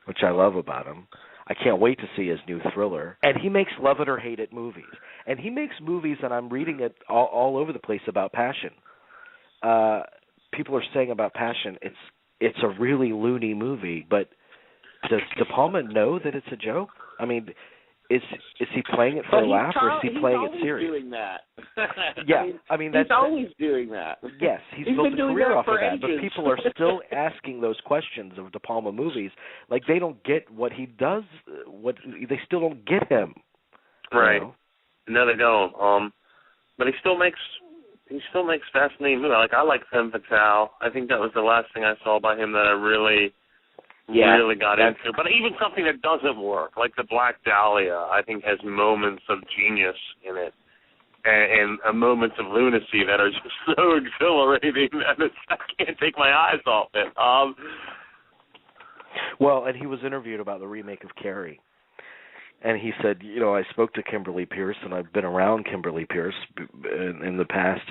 which I love about him. I can't wait to see his new thriller. And he makes love it or hate it movies. And he makes movies, and I'm reading it all over the place about Passion. People are saying about Passion, it's a really loony movie, but does De Palma know that it's a joke? I mean, is he playing it for a laugh, or is he playing it serious? He's always doing that. Yeah, I mean that's he's always doing that. Yes, he's built a career off of that. But people are still asking those questions of De Palma movies, like they don't get what he does. They still don't get him. Right. No, they don't. But he still makes fascinating movies. Like I like Femme Fatale. I think that was the last thing I saw by him that I really got into. But even something that doesn't work, like The Black Dahlia, I think has moments of genius in it and moments of lunacy that are just so exhilarating that I can't take my eyes off it. Well, and he was interviewed about the remake of Carrie. And he said, I spoke to Kimberly Pierce, and I've been around Kimberly Pierce in the past,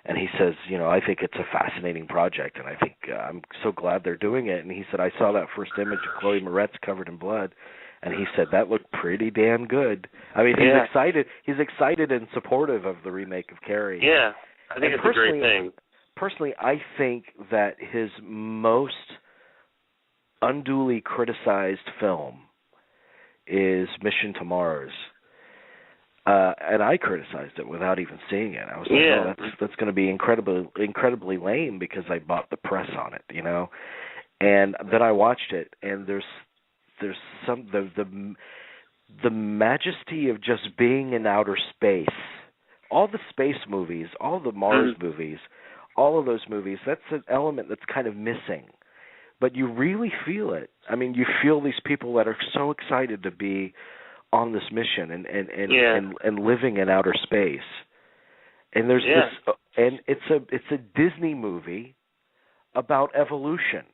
and he says, I think it's a fascinating project, and I think I'm so glad they're doing it. And he said, I saw that first image of Chloe Moretz covered in blood, and he said that looked pretty damn good. I mean, he's excited. He's excited and supportive of the remake of Carrie. Yeah, I think it's a great thing. Personally, I think that his most unduly criticized film is Mission to Mars. and I criticized it without even seeing it. I was like, "Oh, that's going to be incredibly lame," because I bought the press on it, you know. And then I watched it, and there's some the majesty of just being in outer space. All the space movies, all the Mars movies, all of those movies, that's an element that's kind of missing. But you really feel it. I mean, you feel these people that are so excited to be on this mission and living in outer space. And there's this, and it's a Disney movie about evolution.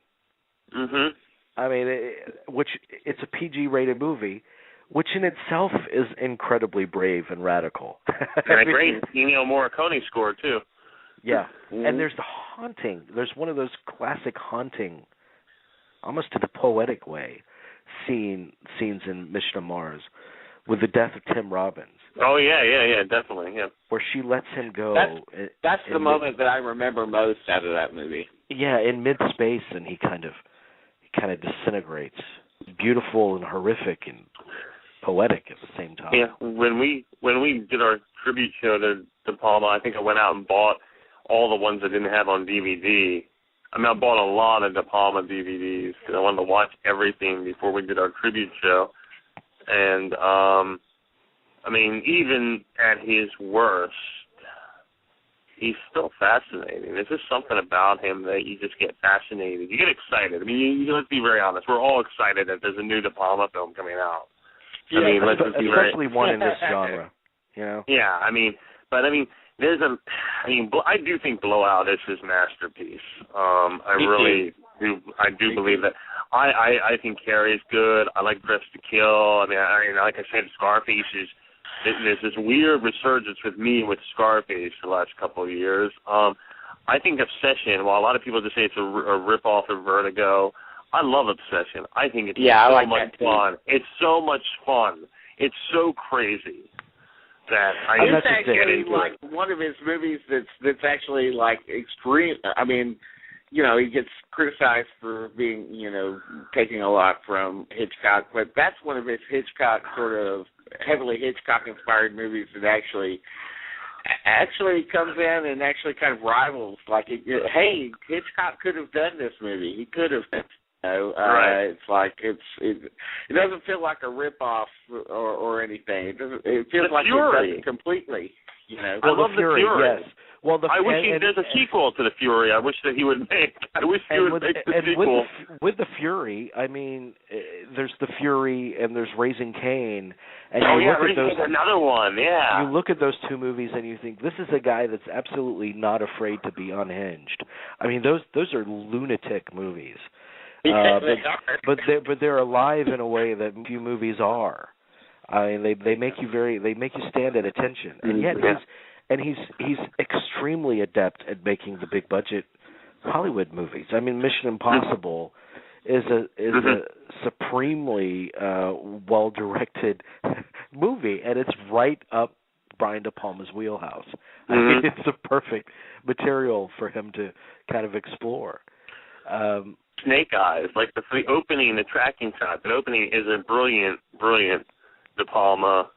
Mhm. I mean, it's a PG-rated movie, which in itself is incredibly brave and radical. And a great Ennio Morricone score too. Yeah, and there's the haunting. There's one of those classic haunting, almost to the poetic way, scenes in Mission to Mars, with the death of Tim Robbins. Oh yeah, definitely, yeah. Where she lets him go. That's the moment that I remember most out of that movie. Yeah, in mid-space, and he kind of disintegrates. Beautiful and horrific and poetic at the same time. Yeah, when we did our tribute show to De Palma, I think I went out and bought all the ones I didn't have on DVD. I mean, I bought a lot of De Palma DVDs because I wanted to watch everything before we did our tribute show. And, I mean, even at his worst, he's still fascinating. There's just something about him that you just get fascinated. You get excited. I mean, let's be very honest. We're all excited that there's a new De Palma film coming out. Yeah, I mean, especially one in this genre, you know? Yeah, I mean, I do think Blowout is his masterpiece. I do believe that. I think Carrie's good. I like Dressed to Kill. I mean, like I said, Scarface there's this weird resurgence with me with Scarface the last couple of years. I think Obsession, while a lot of people just say it's a rip-off of Vertigo, I love Obsession. I think it's so much fun. It's so much fun. It's so crazy that it's actually like one of his movies that's actually like extreme. I mean, you know, he gets criticized for being, you know, taking a lot from Hitchcock, but that's one of his Hitchcock sort of heavily Hitchcock-inspired movies that actually comes in and actually kind of rivals. Like, hey, Hitchcock could have done this movie. He could have. You know, It's like it doesn't feel like a rip-off or anything. It feels like it's done completely. You know, I love the Fury. Yes. Well, I wish there's a sequel to the Fury. I wish that he would make. I wish he would make the sequel. With the Fury, I mean, there's the Fury and there's Raising Cain. And Raising Cain's another one. Yeah. You look at those two movies and you think this is a guy that's absolutely not afraid to be unhinged. I mean, those are lunatic movies. But they're alive in a way that few movies are. I mean, they make you stand at attention, and yet he's extremely adept at making the big budget Hollywood movies. I mean, Mission Impossible is a supremely well directed movie, and it's right up Brian De Palma's wheelhouse. I mean, it's the perfect material for him to kind of explore. Snake Eyes, like the opening, the tracking shot. The opening is a brilliant De Palma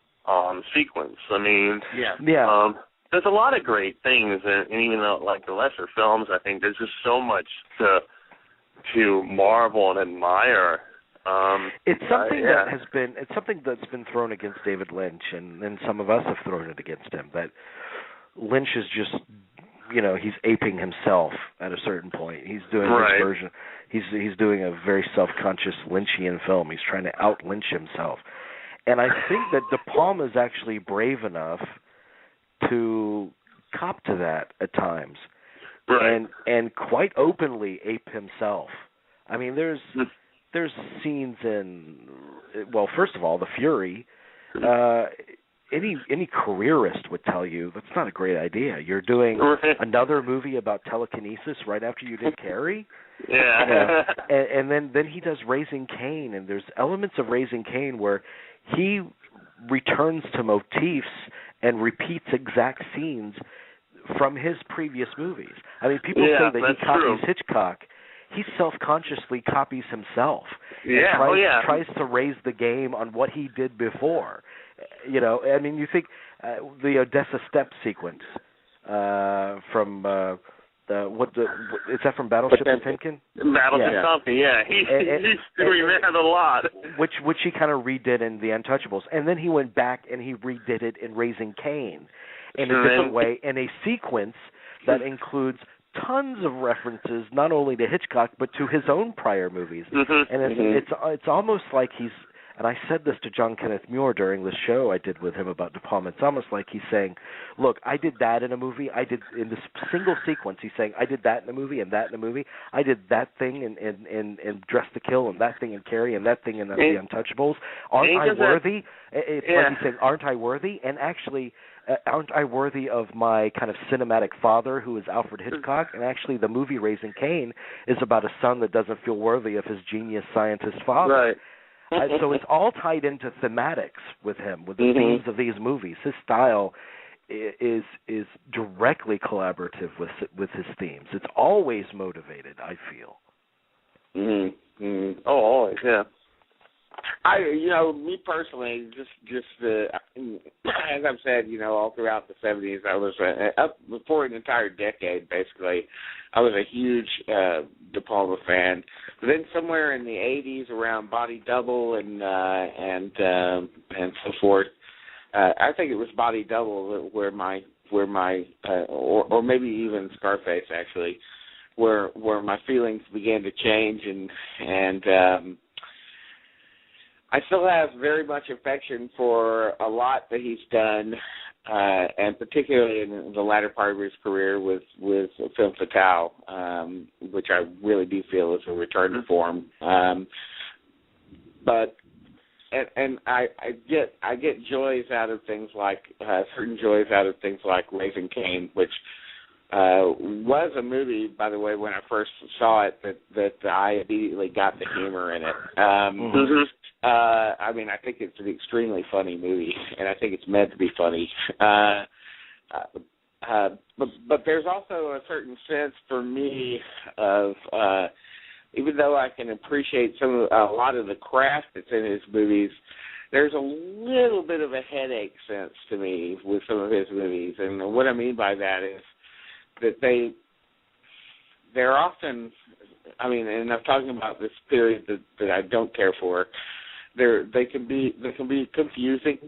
sequence. I mean, there's a lot of great things, and even though, like the lesser films, I think there's just so much to marvel and admire. It's something that's been thrown against David Lynch, and some of us have thrown it against him. That Lynch is just, you know, he's aping himself at a certain point. He's doing his version. He's doing a very self-conscious Lynchian film. He's trying to out-Lynch himself. And I think that De Palma is actually brave enough to cop to that at times, and quite openly ape himself. I mean, there's scenes in, well, first of all, The Fury. Any careerist would tell you that's not a great idea. You're doing another movie about telekinesis right after you did Carrie. Yeah. And then he does Raising Cain, and there's elements of Raising Cain where he returns to motifs and repeats exact scenes from his previous movies. I mean, people say that he copies Hitchcock. He self-consciously copies himself. Yeah. Tries to raise the game on what he did before. You know, I mean, you think, the Odessa Steppe sequence from is that from Battleship Potemkin? Battleship Potemkin, yeah. He's doing that a lot. Which he kind of redid in The Untouchables, and then he went back and he redid it in Raising Cain in a different way, in a sequence that includes tons of references not only to Hitchcock but to his own prior movies. And it's almost like he's, and I said this to John Kenneth Muir during the show I did with him about De Palma, it's almost like he's saying, look, I did that in a movie, I did in this single sequence, he's saying, I did that in a movie and that in a movie, I did that thing in Dress to Kill and that thing in Carrie and that thing in The Untouchables. Aren't I worthy? It's like he's saying, aren't I worthy? And actually, aren't I worthy of my kind of cinematic father, who is Alfred Hitchcock? And actually, the movie Raising Cain is about a son that doesn't feel worthy of his genius scientist father. Right. So it's all tied into thematics with him, with the themes of these movies. His style is directly collaborative with his themes. It's always motivated, I feel. Oh, always, yeah. Me personally, just as I've said, all throughout the 70s, I was up for an entire decade, basically. I was a huge De Palma fan. But then somewhere in the 80s, around Body Double and so forth, I think it was Body Double where my or maybe even Scarface actually, where my feelings began to change and I still have very much affection for a lot that he's done, and particularly in the latter part of his career with Femme Fatale, which I really do feel is a return to form. But I get joys out of things like certain joys out of things like Raising Cain, which was a movie, by the way, when I first saw it that I immediately got the humor in it. I mean, I think it's an extremely funny movie, and I think it's meant to be funny. But there's also a certain sense for me of, even though I can appreciate a lot of the craft that's in his movies, there's a little bit of a headache sense to me with some of his movies. And what I mean by that is that they're often, I mean, and I'm talking about this period that I don't care for. They can be confusing,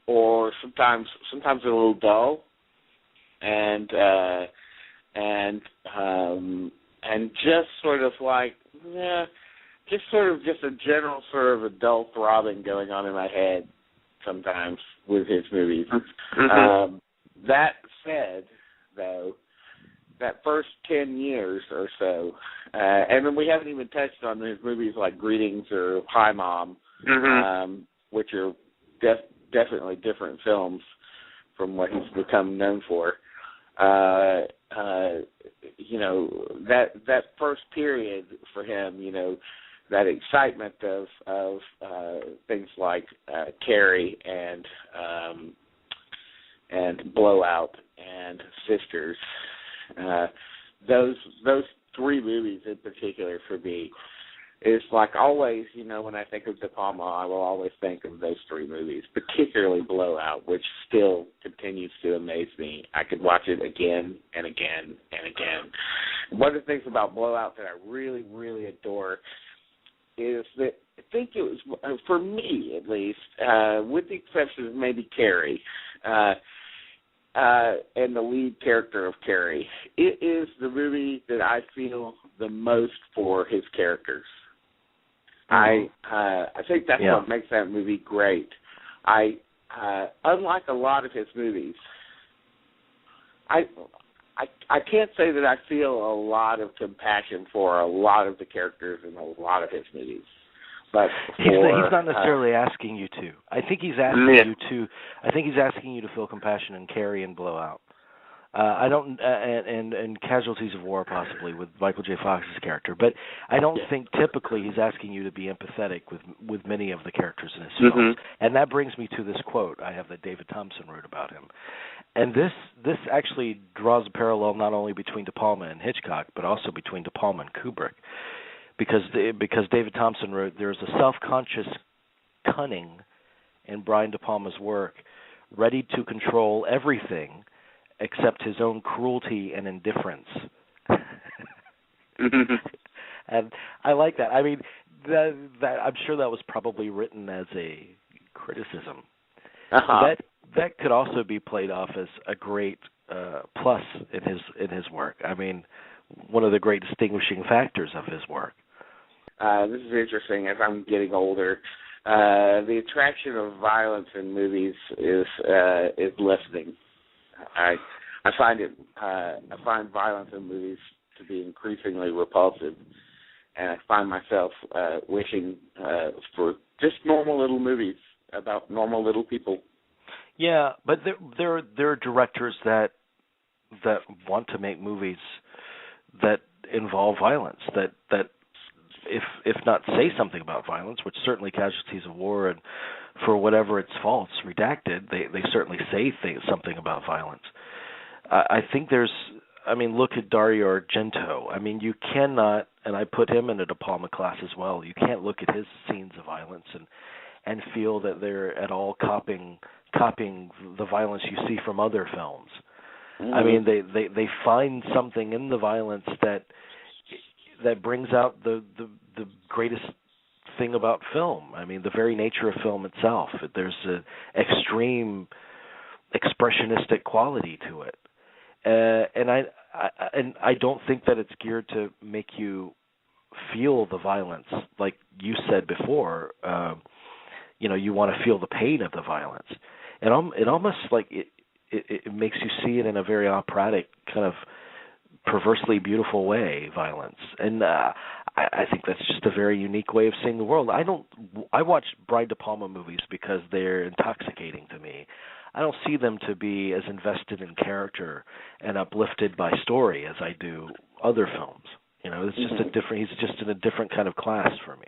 or sometimes a little dull, and just sort of like just a general sort of a dull throbbing going on in my head sometimes with his movies. That said, though, that first 10 years or so, and then we haven't even touched on his movies like Greetings or Hi Mom, which are definitely different films from what he's become known for. That first period for him, that excitement of things like Carrie and Blowout and Sisters. Those three movies in particular for me is like always, when I think of De Palma, I will always think of those three movies, particularly Blowout, which still continues to amaze me. I could watch it again and again and again. One of the things about Blowout that I really, really adore is that I think it was, for me at least, with the exception of maybe Carrie, and the lead character of Carrie, it is the movie that I feel the most for his characters. I think that's what makes that movie great. Unlike a lot of his movies, I can't say that I feel a lot of compassion for a lot of the characters in a lot of his movies. But he's not necessarily asking you to. I think he's asking you to. I think he's asking you to feel compassion in Carrie and Blowout. I don't, and Casualties of War possibly with Michael J. Fox's character, but I don't think typically he's asking you to be empathetic with many of the characters in his films. And that brings me to this quote I have that David Thompson wrote about him. And this actually draws a parallel not only between De Palma and Hitchcock, but also between De Palma and Kubrick. Because David Thompson wrote, there's a self-conscious cunning in Brian De Palma's work, ready to control everything except his own cruelty and indifference. And I like that. I mean, that I'm sure that was probably written as a criticism. That could also be played off as a great plus in his work. I mean, one of the great distinguishing factors of his work. This is interesting. As I'm getting older, the attraction of violence in movies is lessening. I find violence in movies to be increasingly repulsive, and I find myself wishing for just normal little movies about normal little people. Yeah, but there are directors that want to make movies that involve violence, that if not say something about violence, which certainly Casualties of War and for whatever its faults redacted, they certainly say something about violence. I think look at Dario Argento. I mean, you cannot, and I put him in a De Palma class as well, you can't look at his scenes of violence and feel that they're at all copying the violence you see from other films. Mm-hmm. I mean, they find something in the violence that brings out the greatest thing about film. I mean, the very nature of film itself. There's an extreme expressionistic quality to it. And I don't think that it's geared to make you feel the violence, like you said before. You want to feel the pain of the violence, and it almost like it makes you see it in a very operatic kind of perversely beautiful way, violence. And I think that's just a very unique way of seeing the world. I watch Brian De Palma movies because they're intoxicating to me. I don't see them to be as invested in character and uplifted by story as I do other films. It's just he's just in a different kind of class for me.